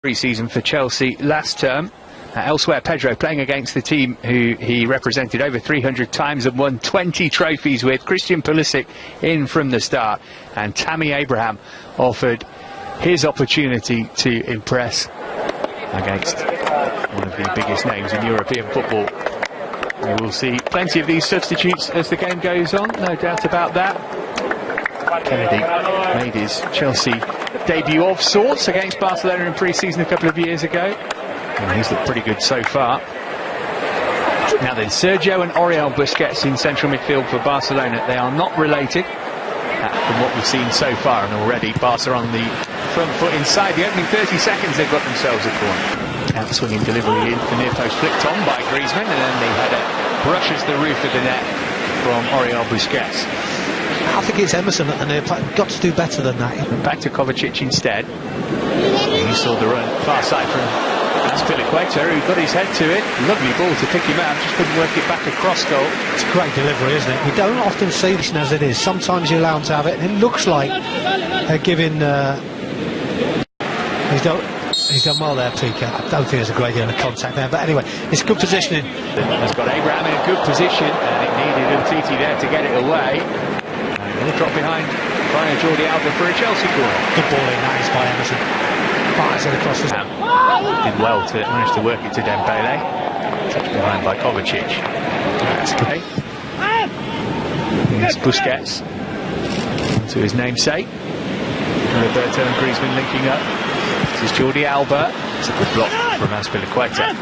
Pre-season for Chelsea last term. Elsewhere, Pedro playing against the team who he represented over 300 times and won 20 trophies with. Christian Pulisic in from the start, and Tammy Abraham offered his opportunity to impress against one of the biggest names in European football. We will see plenty of these substitutes as the game goes on, no doubt about that. Kennedy made his Chelsea debut of sorts against Barcelona in pre-season a couple of years ago, and he's looked pretty good so far. Now then, Sergio and Oriol Busquets in central midfield for Barcelona. They are not related from what we've seen so far, and already Barca on the front foot inside the opening 30 seconds. They've got themselves a corner. Out-swinging delivery in the near post, flicked on by Griezmann, and then the header brushes the roof of the net from Oriol Busquets. I think it's Emerson at the near post. Got to do better than that. Back to Kovacic instead. You saw the run far side from Azpilicueta, who got his head to it. Lovely ball to pick him out, just couldn't work it back across goal. It's a great delivery, isn't it? We don't often see this as it is. Sometimes you allow him to have it, and it looks like they're giving. He's done well there, PK. I don't think there's a great deal of contact there, but anyway, it's good positioning. Has got Abraham in a good position, and it needed Umtiti there to get it away. And he'll drop behind via Jordi Alba for a Chelsea corner. Good ball in, that is by Emerson. Fires it across the... Did well to manage to work it to Dembele. Touched behind by Kovacic. That's good. Here's Busquets to his namesake. Roberto and Griezmann linking up. This is Jordi Alba. It's a good block from Azpilicueta.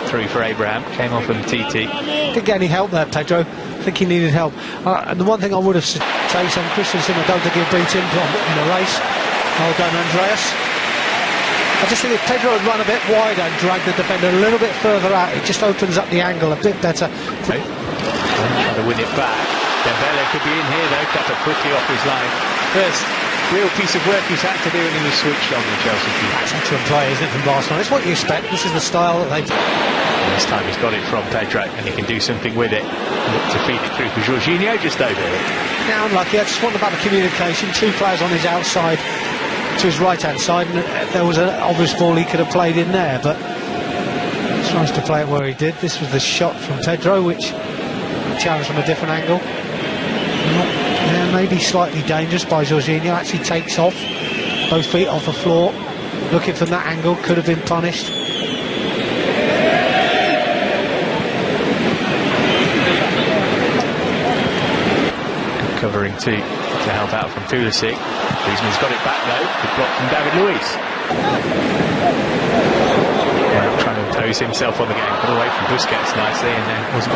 Through for Abraham. Came off Umtiti. Didn't get any help there, Pedro. I think he needed help. And the one thing I would have said on Christensen, I don't think he'll beat him in the race. Well done, Andreas. I just think if Pedro had run a bit wider and dragged the defender a little bit further out, it just opens up the angle a bit better. Trying to win it back. Dembele could be in here though, cut it quickly off his line. First real piece of work he's had to do, and he was switched on the Chelsea team. That's excellent play, isn't it, from Barcelona? It's what you expect. This is the style that they've... This time he's got it from Pedro, and he can do something with it. Look to feed it through for Jorginho, just over it. Now unlucky. I just want about the communication. Two players on his outside to his right-hand side, and there was an obvious ball he could have played in there, but he tries to play it where he did. This was the shot from Pedro, which challenged from a different angle. Yeah, maybe slightly dangerous by Jorginho. Actually takes off, both feet off the floor. Looking from that angle, could have been punished. Good covering to help out from Pulisic. Griezmann's got it back though. Good block from David Luiz. Trying to impose himself on the game. Put away from Busquets nicely, and then wasn't.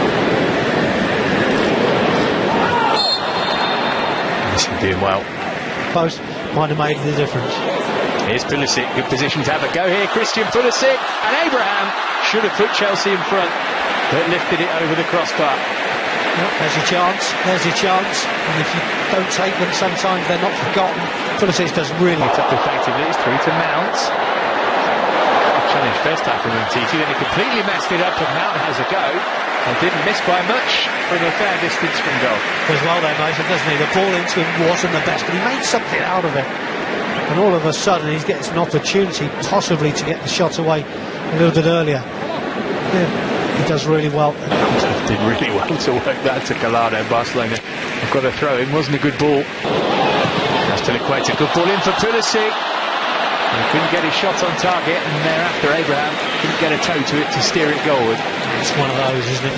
Doing well. Post might have made the difference. Here's Pulisic, good position to have a go here. Christian Pulisic, and Abraham should have put Chelsea in front, but lifted it over the crossbar. Well, there's your chance, there's your chance, and if you don't take them, sometimes they're not forgotten. Pulisic does really up effectively. It's through to Mount. Challenge first time from Umtiti, then he completely messed it up, and Mount has a go. And didn't miss by much from a fair distance from goal. Does well there, Mason, doesn't he? The ball into him wasn't the best, but he made something out of it. And all of a sudden, he gets an opportunity, possibly, to get the shot away a little bit earlier. Yeah, he does really well. He did really well to work that to Gallardo. Barcelona have got a throw in. Wasn't a good ball. Azpilicueta, good ball in for Pulisic. He couldn't get his shot on target, and thereafter Abraham couldn't get a toe to it to steer it goalward. It's one of those, isn't it?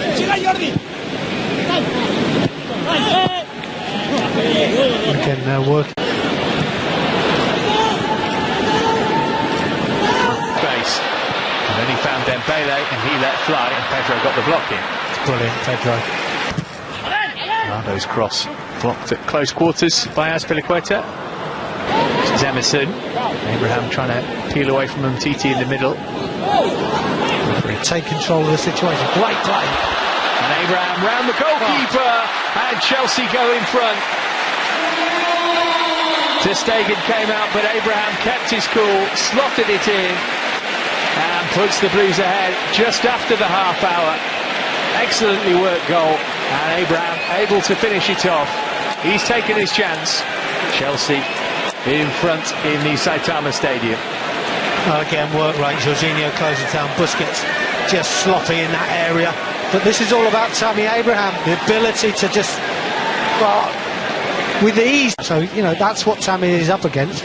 Again, work. Face. And then he found Dembele, and he let fly, and Pedro got the block in. It's brilliant, Pedro. Ronaldo's cross blocked at close quarters by Azpilicueta. This is Emerson. Abraham trying to peel away from Umtiti in the middle. Take control of the situation. Great play. And Abraham round the goalkeeper, and Chelsea go in front. Ter Stegen came out, but Abraham kept his cool, slotted it in, and puts the Blues ahead just after the half hour. Excellently worked goal, and Abraham able to finish it off. He's taken his chance. Chelsea in front in the Saitama Stadium. Again, work rate, Jorginho closes down, Busquets just sloppy in that area. But this is all about Tammy Abraham, the ability to just, well, with ease. So, you know, that's what Tammy is up against.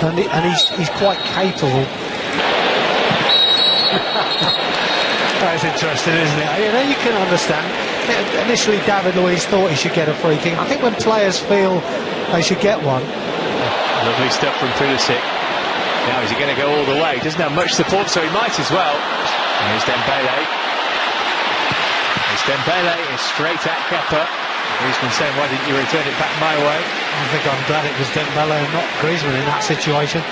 And he's quite capable. That's interesting, isn't it? You know, you can understand. Initially, David Luiz thought he should get a free kick. I think when players feel they should get one. Lovely stuff from Pulisic. Now, is he going to go all the way? Doesn't have much support, so he might as well. And here's Dembele. It's Dembele is straight at Kepa. Griezmann saying, why didn't you return it back my way? I think I'm glad it was Dembele and not Griezmann in that situation.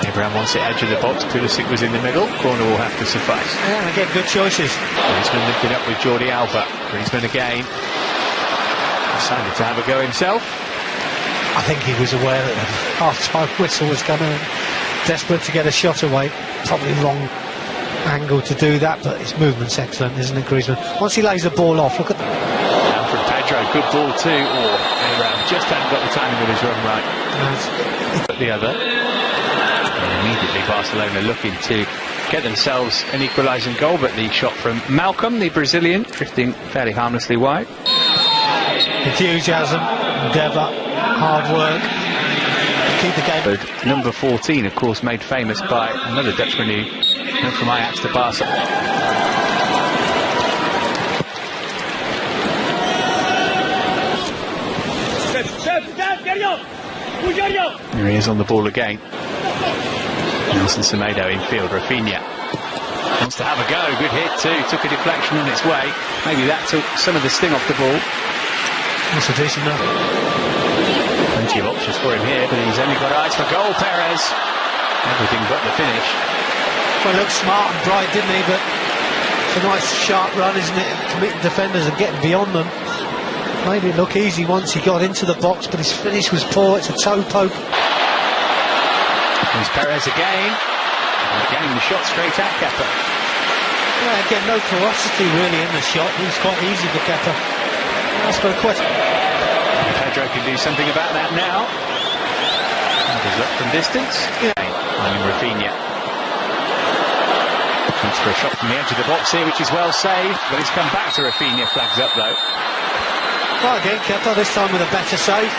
Abraham wants it edge of the box. Pulisic was in the middle. Corner will have to suffice. Yeah, and again, good choices. Griezmann lifted up with Jordi Alba. Griezmann again. Decided to have a go himself. I think he was aware that the half-time whistle was coming. Desperate to get a shot away. Probably wrong angle to do that, but his movement's excellent, isn't it, Griezmann? Once he lays the ball off, look at that. And from Pedro, good ball too. Abraham just hadn't got the timing of his run right. But the other. And immediately Barcelona looking to get themselves an equalising goal, but the shot from Malcolm, the Brazilian, drifting fairly harmlessly wide. Enthusiasm, endeavour, hard work. Keep the game. Number 14, of course, made famous by another Dutchman who went from Ajax to Barca. Here he is on the ball again. Nelson Semedo in field. Rafinha wants to have a go. Good hit too. Took a deflection on its way. Maybe that took some of the sting off the ball. That's a decent enough. Plenty of options for him here, but he's only got eyes for goal. Perez. Everything but the finish. Well, he looked smart and bright, didn't he? But it's a nice sharp run, isn't it? Committing defenders and getting beyond them. Made it look easy once he got into the box, but his finish was poor. It's a toe poke. There's Perez again. And again, the shot straight at Kepa. Yeah, again, no ferocity really in the shot. It was quite easy for Kepa. That's for a question. Pedro can do something about that now. Goes up from distance. Yeah. Finding Rafinha. Looks for a shot from the edge of the box here, which is well saved, but it's come back to Rafinha. Flags up though. Well, again, Kepa this time with a better save.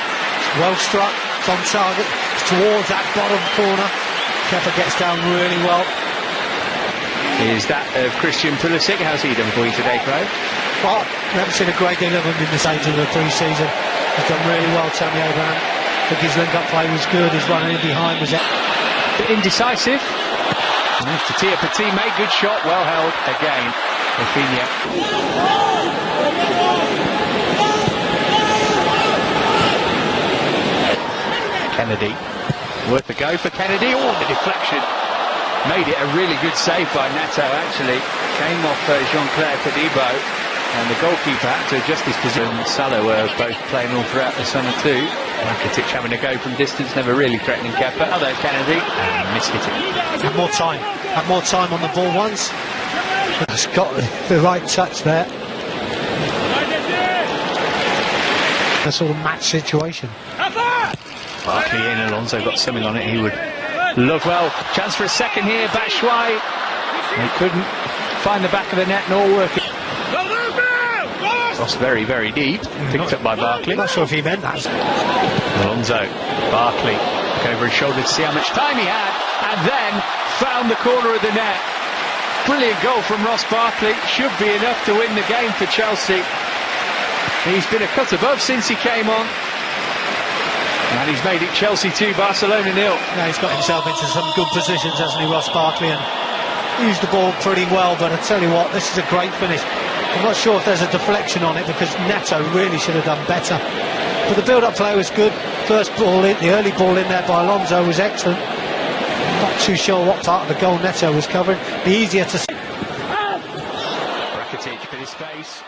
Well struck. It's on target. It's towards that bottom corner. Kepa gets down really well. Is that of Christian Pulisic? How's he done for you today, Clive? Well, we haven't seen a great deal of him in the stage of the pre-season. He's done really well, Tammy Abraham. I think his link-up play was good. His running in behind was indecisive. Managed to tee up a teammate. Good shot. Well held again. Rafinha. Kennedy. Worth a go for Kennedy. Oh, the deflection. Made it a really good save by Neto, actually. Came off Jean-Claire Todibo. And the goalkeeper had to adjust his position. Salah were both playing all throughout the summer too. Rakitic having a go from distance, never really threatening Kepa. Although Kennedy missed it. Had more time on the ball once. It's got the right touch there. A sort of match situation. Barkley in, Alonso got something on it. He would love. Well, chance for a second here. Batshuayi. He couldn't find the back of the net nor work it. Cross very, very deep. Picked up by Barkley. I'm not sure if he meant that. Alonso. Barkley. Look over his shoulder to see how much time he had. And then found the corner of the net. Brilliant goal from Ross Barkley. Should be enough to win the game for Chelsea. He's been a cut above since he came on. And he's made it Chelsea 2, Barcelona 0. Yeah, he's got himself into some good positions, hasn't he, Ross Barkley? And used the ball pretty well, but I tell you what, this is a great finish. I'm not sure if there's a deflection on it because Neto really should have done better. But the build-up play was good. First ball in, the early ball in there by Alonso was excellent. Not too sure what part of the goal Neto was covering. Be easier to see. Rakitic for his space.